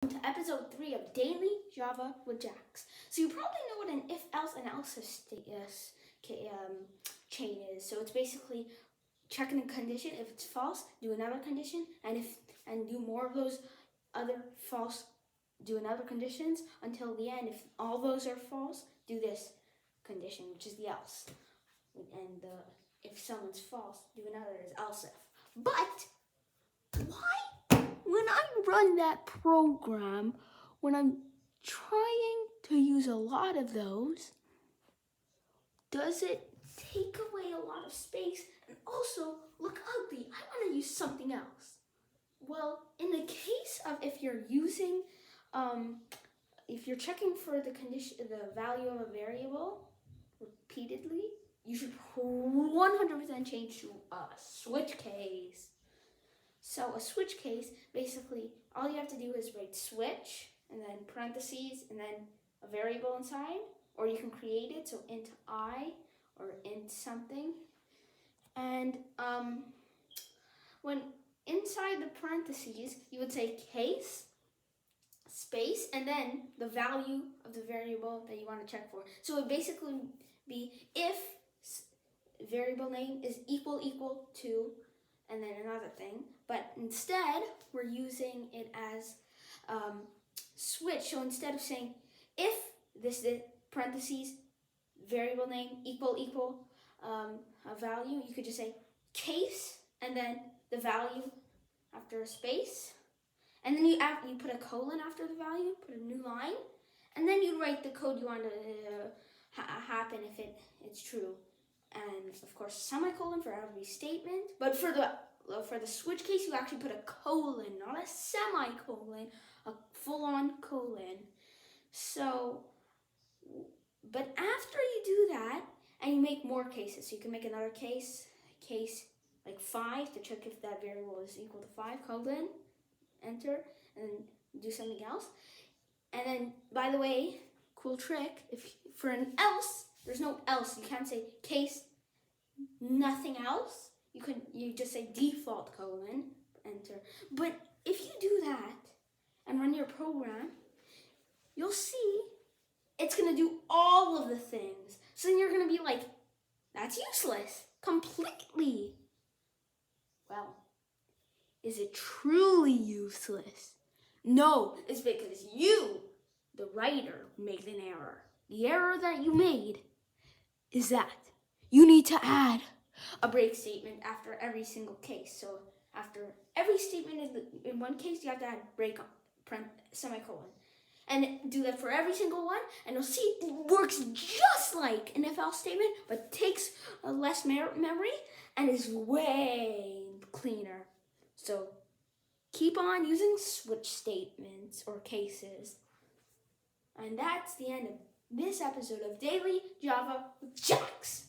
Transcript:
To episode 3 of Daily Java with Jax. So you probably know what an if, else, and else chain is. So it's basically checking a condition. If it's false, do another condition, and do more of those other false, do another conditions until the end. If all those are false, do this condition, which is the else. And if someone's false, do another is else if. But why, when I run that program, when I'm trying to use a lot of those, does it take away a lot of space and also look ugly? I want to use something else. Well, in the case of if you're using, if you're checking for the condition, the value of a variable repeatedly, you should 100% change to a switch case. So a switch case, basically, all you have to do is write switch and then parentheses and then a variable inside, or you can create it, so int I or int something. And when inside the parentheses, you would say case space and then the value of the variable that you want to check for. So it would basically be if variable name is equal to and then another thing, but instead we're using it as switch. So instead of saying if this parentheses variable name equal a value, you could just say case and then the value after a space, and then you put a colon after the value, put a new line, and then you write the code you want to happen if it's true. And of course, semicolon for every statement. But for the switch case, you actually put a colon, not a semicolon, a full-on colon. So, but after you do that, and you make more cases, so you can make another case like 5 to check if that variable is equal to 5, colon, enter, and then do something else. And then, by the way, cool trick, if for an else, there's no else. You can't say case nothing else. You just say default colon, enter. But if you do that and run your program, you'll see it's gonna do all of the things. So then you're gonna be like, that's useless completely. Well, is it truly useless? No, it's because you, the writer, made an error. The error that you made is that you need to add a break statement after every single case. So after every statement in one case, you have to add break semicolon. And do that for every single one, and you'll see it works just like an if-else statement, but takes less memory and is way cleaner. So keep on using switch statements or cases. And that's the end of this episode of Daily Java with Jax.